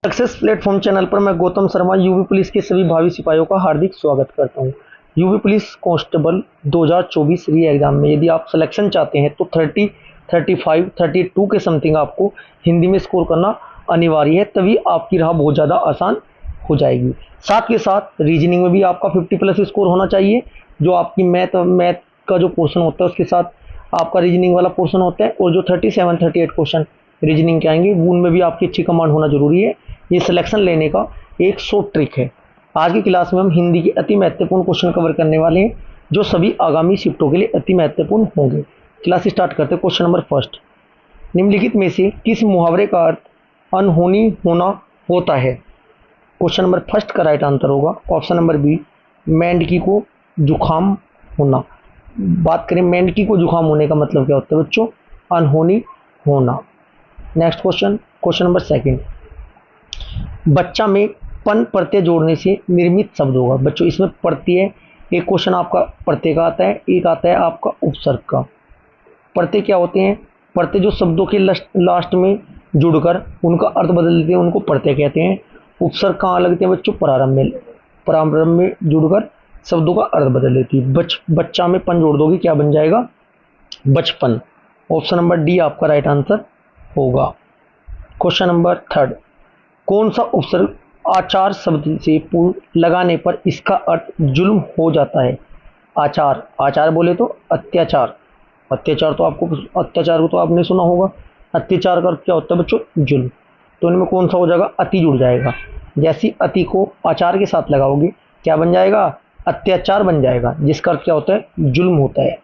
Success platform channel पर मैं Gautam Sharma UP police के सभी भावी सिपाहियों का हार्दिक स्वागत करता हूं। यूपी पुलिस कांस्टेबल 2024 री एग्जाम में यदि आप सिलेक्शन चाहते हैं तो 30, 35, 32 के समथिंग आपको हिंदी में स्कोर करना अनिवार्य है, तभी आपकी राह बहुत ज़्यादा आसान हो जाएगी। साथ के साथ रीजनिंग में भी आपका 50+ स्कोर होना चाहिए। जो आपकी मैथ का जो पोर्शन होता है उसके साथ आपका रीजनिंग वाला पोर्शन होता है, और जो 37, 38 क्वेश्चन रीजनिंग के आएंगे उनमें भी आपकी अच्छी कमांड होना जरूरी है। ये सिलेक्शन लेने का एक शॉर्ट ट्रिक है। आज की क्लास में हम हिंदी के अति महत्वपूर्ण क्वेश्चन कवर करने वाले हैं, जो सभी आगामी शिफ्टों के लिए अति महत्वपूर्ण होंगे। क्लास स्टार्ट करते हैं। क्वेश्चन नंबर फर्स्ट, निम्नलिखित में से किस मुहावरे का अर्थ अनहोनी होना होता है? क्वेश्चन नंबर फर्स्ट का राइट आंसर होगा ऑप्शन नंबर बी, मेंढकी को जुखाम होना। बात करें मेंढकी को जुखाम होने का मतलब क्या होता है बच्चों? अनहोनी होना। Next question, question number second, बच्चा में पन प्रत्यय जोड़ने से निर्मित शब्द होगा। बच्चों इसमें प्रत्यय, एक क्वेश्चन आपका प्रत्यय का आता है, एक आता है आपका उपसर्ग का। प्रत्यय क्या होते हैं? प्रत्यय जो शब्दों के लास्ट में जुड़कर उनका अर्थ बदल देते हैं उनको प्रत्यय कहते हैं। उपसर्ग कहाँ लगते हैं बच्चों? प्रारंभ में जुड़कर शब्दों का अर्थ बदल देती है। बच्चा में पन जोड़ दोगे क्या बन जाएगा? बचपन। ऑप्शन नंबर डी आपका राइट आंसर होगा। क्वेश्चन नंबर थर्ड, कौन सा उपसर्ग आचार शब्द से पूर्व लगाने पर इसका अर्थ जुल्म हो जाता है? आचार, आचार बोले तो अत्याचार। अत्याचार को तो आपने सुना होगा। अत्याचार का अर्थ क्या होता है बच्चों? जुल्म। तो इनमें कौन सा हो जाएगा? अति जुड़ जाएगा। जैसी अति को आचार के साथ लगाओगे क्या बन जाएगा? अत्याचार बन जाएगा, जिसका अर्थ क्या होता है? जुल्म होता है।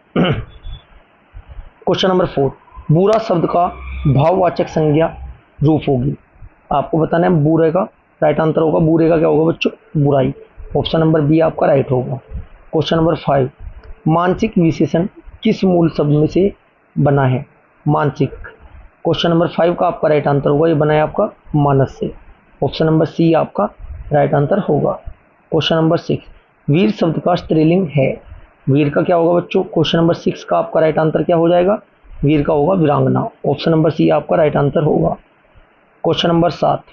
क्वेश्चन नंबर 4, बुरा शब्द का भाववाचक संज्ञा रूप होगी। आपको बताना है बुरे का राइट आंसर होगा। बुरे का क्या होगा बच्चों? बुराई। ऑप्शन नंबर बी आपका राइट होगा। क्वेश्चन नंबर 5, मानसिक विशेषण किस मूल शब्द में से बना है? मानसिक। क्वेश्चन नंबर 5 का आपका राइट आंसर होगा, ये बना है आपका मानस से। ऑप्शन नंबर सी आपका राइट आंसर होगा। क्वेश्चन नंबर 6, वीर शब्द का स्त्रीलिंग है। वीर का क्या होगा बच्चों? क्वेश्चन नंबर 6 का आपका राइट आंसर क्या हो जाएगा? वीर का होगा वीरांगना। ऑप्शन नंबर सी आपका राइट आंसर होगा। क्वेश्चन नंबर 7,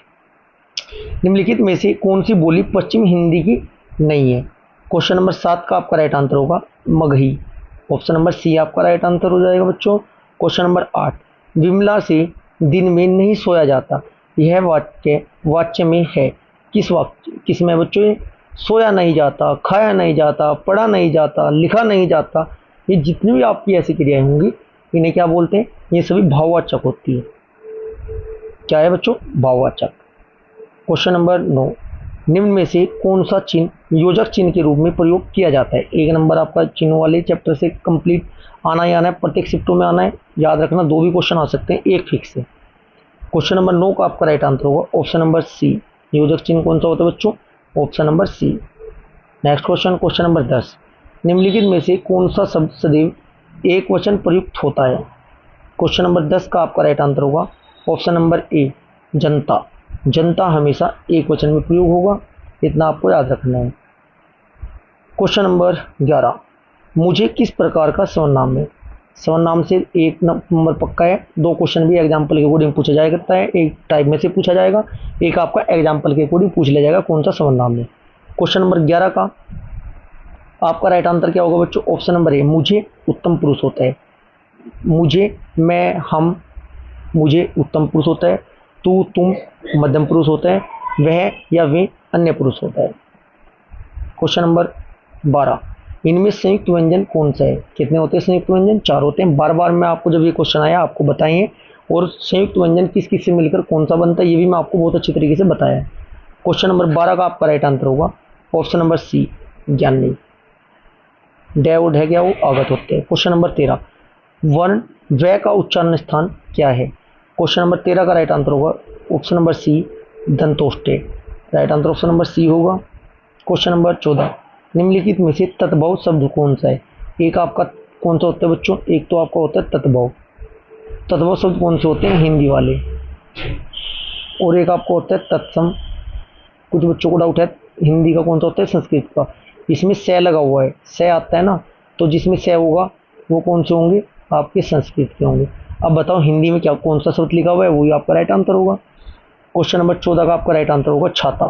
निम्नलिखित में से कौन सी बोली पश्चिम हिंदी की नहीं है? क्वेश्चन नंबर 7 का आपका राइट आंसर होगा मगही। ऑप्शन नंबर सी आपका राइट आंसर हो जाएगा बच्चों। क्वेश्चन नंबर 8, विमला से दिन में नहीं सोया जाता, यह वाक्य में है। किस में बच्चों? ये सोया नहीं जाता, खाया नहीं जाता, पढ़ा नहीं जाता, लिखा नहीं जाता, ये जितनी भी आपकी ऐसी क्रियाएं होंगी इन्हें क्या बोलते हैं? ये सभी भाववाचक होती है। क्या है बच्चों? भाववाचक। क्वेश्चन नंबर 9, निम्न में से कौन सा चिन्ह योजक चिन्ह के रूप में प्रयोग किया जाता है? 1 नंबर आपका चिन्ह वाले चैप्टर से कंप्लीट आना ही आना है, प्रत्येक शिफ्टों में आना है। याद रखना 2 भी क्वेश्चन आ सकते हैं, एक फिक्स है। क्वेश्चन नंबर 9 का आपका राइट आंसर होगा ऑप्शन नंबर सी। योजक चिन्ह कौन सा होता है बच्चों? Option number C. Next question, question number 10, निम्नलिखित में से कौन सा शब्द सदैव एक वचन प्रयुक्त होता है? क्वेश्चन नंबर 10 का आपका राइट आंसर होगा ऑप्शन नंबर ए, जनता। जनता हमेशा एक वचन में प्रयोग होगा, इतना आपको याद रखना है। क्वेश्चन नंबर 11, मुझे किस प्रकार का सर्वनाम है? सर्वनाम से 1 नंबर पक्का है। 2 क्वेश्चन भी एग्जाम्पल के अकॉर्डिंग पूछा जा सकता है, एक टाइप में से पूछा जाएगा, एक आपका एग्जाम्पल के अकॉर्डिंग पूछ लिया जाएगा कौन सा सर्वनाम है। क्वेश्चन नंबर 11 का आपका राइट आंसर क्या होगा बच्चों? ऑप्शन नंबर ए, मुझे उत्तम पुरुष होता है। मुझे, मैं, हम, मुझे उत्तम पुरुष होता है। तू, तुम मध्यम पुरुष होता है। वह या वे अन्य पुरुष होता है। क्वेश्चन नंबर 12, इनमें संयुक्त व्यंजन कौन सा है? कितने होते हैं संयुक्त व्यंजन? 4 होते हैं। बार बार मैं आपको जब ये क्वेश्चन आया आपको बताइए, और संयुक्त व्यंजन किस किस से मिलकर कौन सा बनता है ये भी मैं आपको बहुत अच्छी तरीके से बताया है। क्वेश्चन नंबर 12 का आपका राइट आंसर होगा ऑप्शन नंबर सी, ज्ञानी। डे और ढे क्या वो आगत होते हैं। क्वेश्चन नंबर 13, वर्ण व का उच्चारण स्थान क्या है? क्वेश्चन नंबर 13 का राइट आंसर होगा ऑप्शन नंबर सी, दंतोष्टे। Right answer option number C होगा। क्वेश्चन नंबर 14, निम्नलिखित में से तद्भव शब्द कौन सा है? एक आपका कौन सा होता है बच्चों? एक तो आपका होता है तद्भव। तद्भव शब्द कौन से होते हैं? हिंदी वाले। और एक आपका होता है तत्सम। कुछ बच्चों को डाउट है हिंदी का कौन सा होता है? संस्कृत का। इसमें से लगा हुआ है, से आता है ना, तो जिसमें से होगा वो कौन से होंगे? आपके संस्कृत के होंगे। अब बताओ हिंदी में क्या कौन सा शब्द लिखा हुआ है? वही आपका राइट आंसर होगा। क्वेश्चन नंबर 14 का आपका राइट आंसर होगा छाता।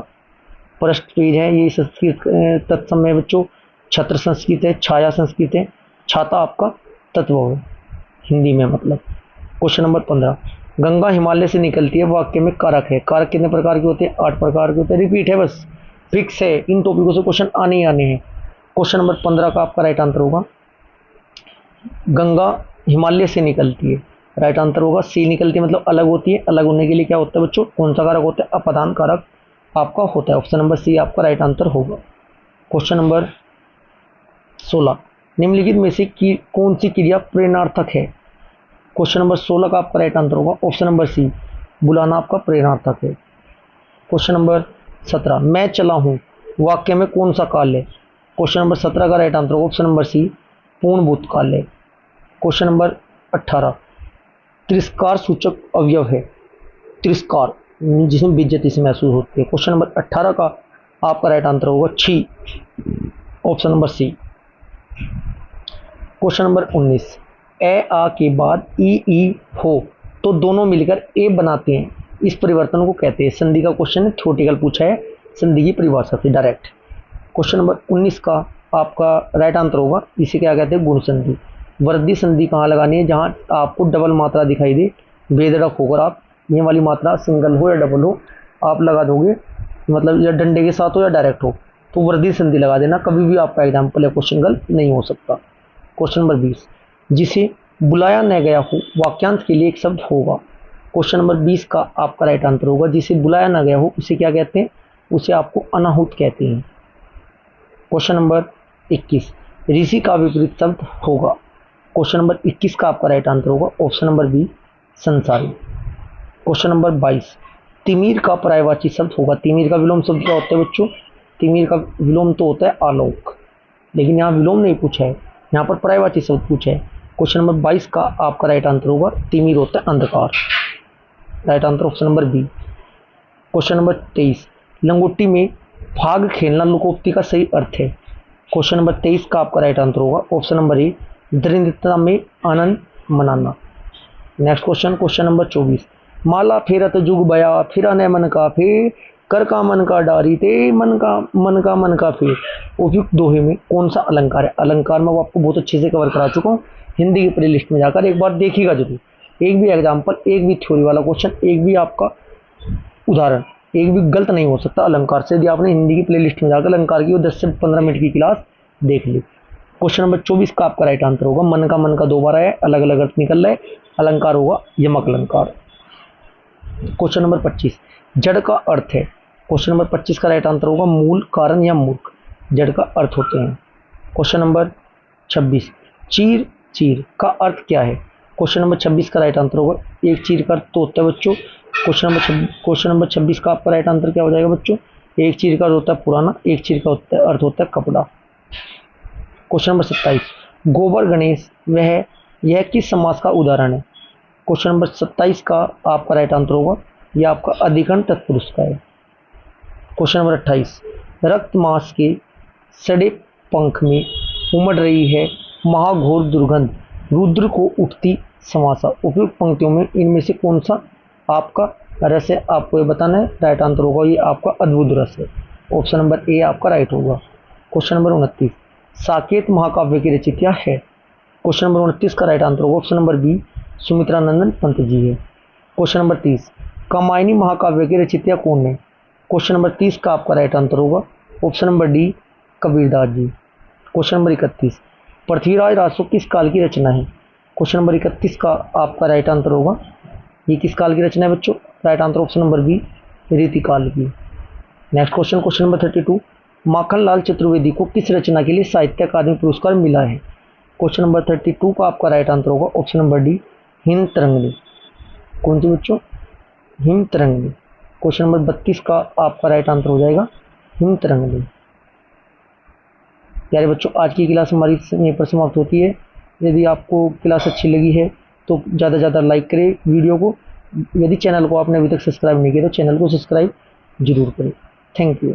फर्स्ट पेज है ये संस्कृत तत्सम है बच्चों। छत्र संस्कृत है, छाया संस्कृत है, छाता आपका तत्व है हिंदी में मतलब। क्वेश्चन नंबर 15, गंगा हिमालय से निकलती है वाक्य में कारक है। कारक कितने प्रकार के होते हैं? 8 प्रकार के होते हैं। रिपीट है बस, फिक्स है, इन टॉपिकों से क्वेश्चन आने ही आने हैं। क्वेश्चन नंबर 15 का आपका राइट आंसर होगा गंगा हिमालय से निकलती है। राइट आंसर होगा सी, निकलती है मतलब अलग होती है। अलग होने के लिए क्या होता है बच्चों? कौन सा कारक होता है? अपादान कारक आपका होता है। ऑप्शन नंबर सी आपका राइट आंसर होगा। क्वेश्चन नंबर 16, निम्नलिखित में से कौन सी क्रिया प्रेरणार्थक है? क्वेश्चन नंबर 16 का आपका राइट आंसर होगा ऑप्शन नंबर सी, बुलाना आपका प्रेरणार्थक है। क्वेश्चन नंबर 17, मैं चला हूं वाक्य में कौन सा काल है? क्वेश्चन नंबर 17 का राइट आंसर होगा ऑप्शन नंबर सी, पूर्ण भूतकाल है। क्वेश्चन नंबर 18, तिरस्कार सूचक अवयव है। तिरस्कार जिसमें बेइज्जती से महसूस होती है। क्वेश्चन नंबर 18 का आपका राइट आंसर होगा छी, option number C. Question number 19, ए आ के बाद ई हो तो दोनों मिलकर ए बनाते हैं, इस परिवर्तन को कहते हैं। संधि का क्वेश्चन है, थ्योरेटिकल पूछा है संधि की परिभाषा से डायरेक्ट। क्वेश्चन नंबर 19 का आपका राइट आंसर होगा, इसे क्या कहते हैं? गुण संधि। वृद्धि संधि कहाँ लगानी है? जहाँ आपको डबल मात्रा दिखाई दे, बेधड़क होकर आप ये वाली मात्रा सिंगल हो या डबल हो आप लगा दोगे, मतलब या डंडे के साथ हो या डायरेक्ट हो, तो वृद्धि संधि लगा देना, कभी भी आपका एग्जाम्पल या क्वेश्चन गलत नहीं हो सकता। क्वेश्चन नंबर 20, जिसे बुलाया न गया हो वाक्यांश के लिए एक शब्द होगा। क्वेश्चन नंबर 20 का आपका राइट आंसर होगा, जिसे बुलाया न गया हो उसे क्या कहते हैं? उसे आपको अनाहुत कहते हैं। क्वेश्चन नंबर 21, ऋषि का विपरीत शब्द होगा। क्वेश्चन नंबर 21 का आपका राइट आंसर होगा ऑप्शन नंबर बी, संसारी। क्वेश्चन नंबर 22, तिमिर का पर्यायवाची शब्द होगा। तिमिर का विलोम शब्द क्या होता है बच्चों? तिमिर का विलोम तो होता है आलोक, लेकिन यहाँ विलोम नहीं पूछा है, यहाँ पर पर्यायवाची शब्द पूछा है। क्वेश्चन नंबर 22 का आपका राइट आंसर होगा तिमिर होता है अंधकार। Right answer option number B. Question number 23, लंगोटी में भाग खेलना लोकोक्ति का सही अर्थ है। क्वेश्चन नंबर 23 का आपका राइट आंसर होगा ऑप्शन नंबर ए, दरिद्रता में आनंद मनाना। नेक्स्ट क्वेश्चन, क्वेश्चन नंबर 24, माला फेरत जुग बया फिरा न मन का फेर, कर का मन का डारी ते मन का फेर। उपयुक्त दोहे में कौन सा अलंकार है? अलंकार में वो आपको बहुत अच्छे से कवर करा चुका हूँ, हिंदी की प्ले लिस्ट में जाकर एक बार देखिएगा जरूर। एक भी एग्जाम्पल, एक भी थ्योरी वाला क्वेश्चन, एक भी आपका उदाहरण, एक भी गलत नहीं हो सकता अलंकार से, यदि आपने हिंदी की प्ले लिस्ट में जाकर अलंकार की 10 से 15 मिनट की क्लास देख ली। क्वेश्चन नंबर 24 का आपका राइट आंसर होगा, मन का दो बार है, अलग अलग अर्थ निकल रहा है, अलंकार होगा यमक अलंकार। क्वेश्चन नंबर 25, जड़ का अर्थ है। क्वेश्चन नंबर 25 का राइट आंसर होगा मूल, कारण या मूर्ख, जड़ का अर्थ होते हैं। क्वेश्चन नंबर 26, चीर का अर्थ क्या है? क्वेश्चन नंबर 26 का राइट आंसर होगा एक चीर का अर्थ तो होता है बच्चों। क्वेश्चन नंबर 26 का आपका राइट आंसर क्या हो जाएगा बच्चों? एक चीर का अर्थ होता है पुराना, एक चीर का अर्थ होता है कपड़ा। क्वेश्चन नंबर 27, गोबर गणेश यह किस समास का उदाहरण है? क्वेश्चन नंबर 27 का आपका राइट आंसर होगा यह आपका अधिकरण तत्पुरुष का है। क्वेश्चन नंबर 28, रक्त मांस के सड़े पंख में उमड़ रही है महाघोर दुर्गंध, रुद्र को उठती समासा। उपयुक्त पंक्तियों में इनमें से कौन सा आपका रस है? आपको ये बताना है। राइट आंसर होगा ये आपका अद्भुत रस है, ऑप्शन नंबर ए आपका राइट होगा। क्वेश्चन नंबर 29, साकेत महाकाव्य की रचयिता है। क्वेश्चन नंबर 29 का राइट आंसर होगा option number B, Sumitranandan Pant ji है। क्वेश्चन नंबर 30, कामायनी महाकाव्य की रचयिता कौन है? क्वेश्चन नंबर 30 का आपका राइट आंसर होगा option number D, Kabirdas ji. Question number 31, Prithviraj Raso किस काल की रचना है? क्वेश्चन नंबर 31 का आपका राइट आंसर होगा ये किस काल की रचना है बच्चों? Right answer option number B, रीति काल की। Next question, question number 32, Makhanlal Chaturvedi को किस रचना के लिए साहित्य अकादमी पुरस्कार मिला है? क्वेश्चन नंबर 32 का आपका राइट आंसर होगा option number D, him Tarangini. कौन सी बच्चों? हिम तरंगिणी। क्वेश्चन नंबर 32 का आपका राइट आंसर हो जाएगा हिम तरंगिणी। प्यारे बच्चों, आज की क्लास हमारी यहीं पर समाप्त होती है। यदि आपको क्लास अच्छी लगी है तो ज़्यादा से ज़्यादा लाइक करें वीडियो को। यदि चैनल को आपने अभी तक सब्सक्राइब नहीं किया तो चैनल को सब्सक्राइब जरूर करें। Thank you.